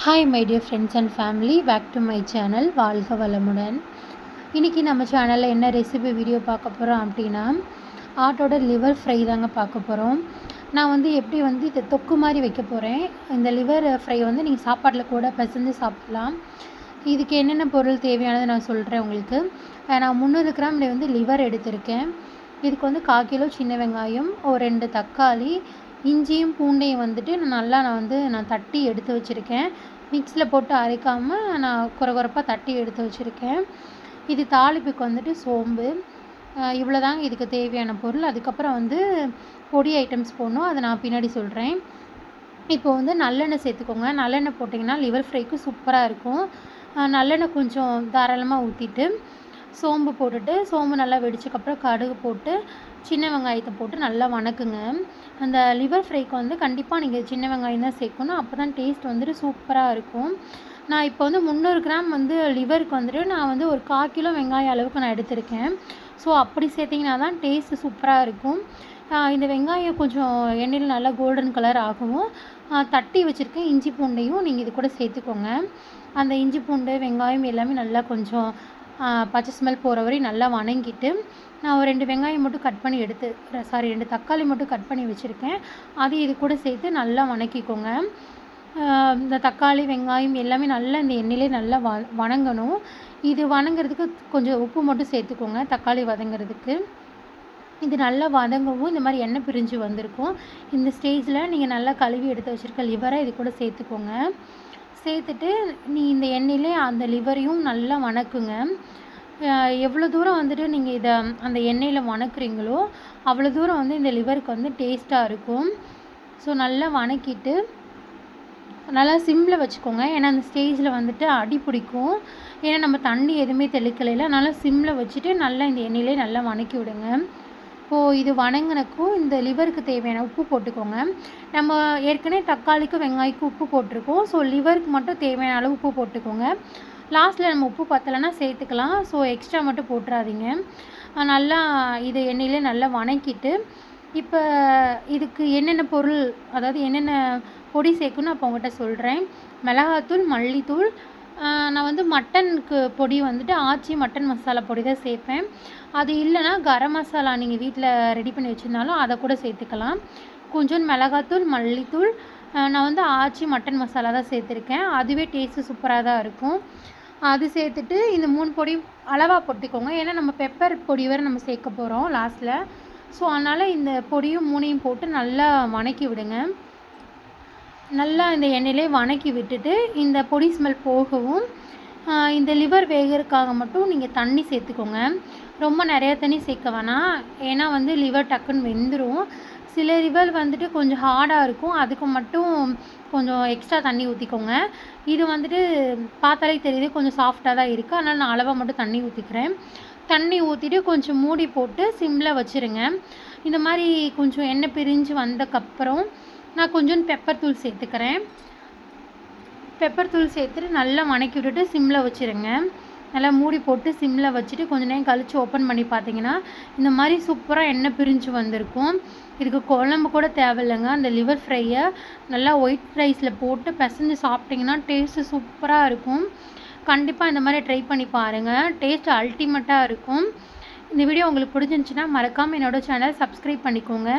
Hi my dear friends and family, back to my channel. வாழ்க வளமுடன். இன்றைக்கி நம்ம சேனலில் என்ன ரெசிபி வீடியோ பார்க்க போகிறோம் அப்படின்னா, ஆட்டோட லிவர் ஃப்ரை தாங்க பார்க்க போகிறோம். நான் வந்து எப்படி வந்து இதை தொக்கு மாதிரி வைக்க போகிறேன். இந்த லிவர் ஃப்ரை வந்து நீங்கள் சாப்பாட்டில் கூட பிசைஞ்சு சாப்பிட்லாம். இதுக்கு என்னென்ன பொருள் தேவையானது நான் சொல்கிறேன் உங்களுக்கு. நான் 300 கிராம் வந்து லிவர் எடுத்திருக்கேன். இதுக்கு வந்து 1/4 கிலோ சின்ன வெங்காயம், ஒரு 2 தக்காளி, இஞ்சியும் பூண்டையும் வந்துட்டு நான் தட்டி எடுத்து வச்சுருக்கேன். மிக்ஸியில் போட்டு அரைக்காமல் நான் கொரகொரப்பாக தட்டி எடுத்து வச்சுருக்கேன். இது தாளிப்புக்கு வந்துட்டு சோம்பு. இவ்வளோ தாங்க இதுக்கு தேவையான பொருள். அதுக்கப்புறம் வந்து பொடி ஐட்டம்ஸ் போடணும், அதை நான் பின்னாடி சொல்கிறேன். இப்போ வந்து நல்லெண்ணெய் சேர்த்துக்கோங்க. நல்லெண்ணெய் போட்டிங்கன்னா லிவர் ஃப்ரைக்கு சூப்பராக இருக்கும். நல்லெண்ணெய் கொஞ்சம் தாராளமாக ஊற்றிட்டு சோம்பு போட்டுட்டு, சோம்பு நல்லா வெடிச்சக்கப்புறம் கடுகு போட்டு சின்ன வெங்காயத்தை போட்டு நல்லா வணக்குங்க. அந்த லிவர் ஃப்ரைக்கு வந்து கண்டிப்பாக நீங்கள் சின்ன வெங்காயம் தான் சேர்க்கணும். அப்போ தான் டேஸ்ட் வந்துட்டு சூப்பராக இருக்கும். நான் இப்போ வந்து 300 கிராம் வந்து லிவருக்கு வந்துட்டு நான் வந்து ஒரு 1/4 கிலோ வெங்காயம் அளவுக்கு நான் எடுத்திருக்கேன். ஸோ அப்படி சேர்த்திங்கன்னா தான் டேஸ்ட்டு சூப்பராக இருக்கும். இந்த வெங்காயம் கொஞ்சம் எண்ணெயில் நல்லா கோல்டன் கலர் ஆகவும் தட்டி வச்சுருக்கேன் இஞ்சி பூண்டையும் நீங்கள் இது கூட சேர்த்துக்கோங்க. அந்த இஞ்சி பூண்டு வெங்காயம் எல்லாமே நல்லா கொஞ்சம் பச்சை ஸ்மெல் போகிற வரையும் நல்லா வணங்கிட்டு, நான் ஒரு 2 வெங்காயம் மட்டும் கட் பண்ணி 2 தக்காளி மட்டும் கட் பண்ணி வச்சுருக்கேன். அதையும் இது கூட சேர்த்து நல்லா வணக்கிக்கோங்க. இந்த தக்காளி வெங்காயம் எல்லாமே நல்லா இந்த எண்ணெயிலே நல்லா வணங்கணும். இது வணங்குறதுக்கு கொஞ்சம் உப்பு மட்டும் சேர்த்துக்கோங்க. தக்காளி வதங்கிறதுக்கு இது நல்லா வதங்கவும் இந்த மாதிரி எண்ணெய் பிரிஞ்சு வந்திருக்கும். இந்த ஸ்டேஜில் நீங்கள் நல்லா கழுவி எடுத்து வச்சுருக்க லிவரை இது கூட சேர்த்துக்கோங்க. சேர்த்துட்டு இந்த எண்ணெயிலே அந்த லிவரையும் நல்லா வணக்குங்க. எவ்வளோ தூரம் வந்துட்டு நீங்கள் இதை அந்த எண்ணெயில் வணக்குறீங்களோ அவ்வளோ தூரம் வந்து இந்த லிவருக்கு வந்து டேஸ்ட்டாக இருக்கும். ஸோ நல்லா வணக்கிட்டு நல்லா சிம்மில் வச்சுக்கோங்க. ஏன்னா அந்த ஸ்டேஜில் வந்துட்டு அடி பிடிக்கும். ஏன்னா நம்ம தண்ணி எதுவுமே தெளிக்கலைல, நல்லா சிம்மில் வச்சுட்டு நல்லா இந்த எண்ணெயிலே நல்லா வணக்கி விடுங்க. இப்போது இது வணங்கினக்கும் இந்த லிவருக்கு தேவையான உப்பு போட்டுக்கோங்க. நம்ம ஏற்கனவே தக்காளிக்கும் வெங்காயக்கும் உப்பு போட்டிருக்கோம். ஸோ லிவருக்கு மட்டும் தேவையான அளவு உப்பு போட்டுக்கோங்க. லாஸ்ட்டில் நம்ம உப்பு பத்தலைன்னா சேர்த்துக்கலாம். ஸோ எக்ஸ்ட்ரா மட்டும் போட்டுறாதீங்க. நல்லா இது எண்ணெயிலே நல்லா வணக்கிட்டு, இப்போ இதுக்கு என்னென்ன பொருள், அதாவது என்னென்ன பொடி சேர்க்கணும் அப்போ உங்கள்கிட்ட சொல்கிறேன். மிளகாத்தூள், மல்லித்தூள், நான் வந்து மட்டனுக்கு பொடி வந்துட்டு ஆச்சி மட்டன் மசாலா பொடி தான் சேர்ப்பேன். அது இல்லைன்னா கரம் மசாலா நீங்கள் வீட்டில் ரெடி பண்ணி வச்சுருந்தாலும் அதை கூட சேர்த்துக்கலாம். கொஞ்சோண்டு மிளகாத்தூள், மல்லித்தூள், நான் வந்து ஆச்சி மட்டன் மசாலா தான் சேர்த்துருக்கேன். அதுவே டேஸ்ட்டு சூப்பராக தான் இருக்கும். அது சேர்த்துட்டு இந்த 3 பொடி அளவாக போட்டுக்கோங்க. ஏன்னா நம்ம பெப்பர் பொடி வேறு நம்ம சேர்க்க போகிறோம் லாஸ்ட்டில். ஸோ அதனால் இந்த பொடியும் 3ஐயும் போட்டு நல்லா வணக்கி விடுங்க. நல்லா இந்த எண்ணெயிலே வணக்கி விட்டுட்டு இந்த பொடி ஸ்மெல் போகவும் இந்த லிவர் வேகிறதுக்காக மட்டும் நீங்கள் தண்ணி சேர்த்துக்கோங்க. ரொம்ப நிறையா தண்ணி சேர்க்க வேணாம். ஏன்னா வந்து லிவர் டக்குன்னு வெந்துடும். சில லிவர் வந்துட்டு கொஞ்சம் ஹார்டாக இருக்கும். அதுக்கு மட்டும் கொஞ்சம் எக்ஸ்ட்ரா தண்ணி ஊற்றிக்கோங்க. இது வந்துட்டு பார்த்தாலே தெரியுது கொஞ்சம் சாஃப்டாக தான் இருக்குது. அதனால் நான் அளவாக மட்டும் தண்ணி ஊற்றிக்கிறேன். தண்ணி ஊற்றிட்டு கொஞ்சம் மூடி போட்டு சிம்மில் வச்சுருங்க. இந்த மாதிரி கொஞ்சம் எண்ணெய் பிரிஞ்சு வந்தக்கப்புறம் நான் கொஞ்சோண்டு பெப்பர் தூள் சேர்த்துக்கிறேன். பெப்பர் தூள் சேர்த்துட்டு நல்லா வணக்கி விட்டுட்டு சிம்மில் வச்சுருங்க. நல்லா மூடி போட்டு சிம்மில் வச்சுட்டு கொஞ்சம் நேரம் கழித்து ஓப்பன் பண்ணி பார்த்தீங்கன்னா இந்த மாதிரி சூப்பராக எண்ணெய் பிரிஞ்சு வந்திருக்கும். இதுக்கு குழம்பு கூட தேவையில்லைங்க. அந்த லிவர் ஃப்ரையை நல்லா ஒயிட் ரைஸில் போட்டு பிசைஞ்சு சாப்பிட்டிங்கன்னா டேஸ்ட்டு சூப்பராக இருக்கும். கண்டிப்பாக இந்த மாதிரி ட்ரை பண்ணி பாருங்கள். டேஸ்ட் அல்டிமேட்டாக இருக்கும். இந்த வீடியோ உங்களுக்கு பிடிச்சிருந்துச்சின்னா மறக்காமல் என்னோடய சேனல் சப்ஸ்கிரைப் பண்ணிக்கோங்க.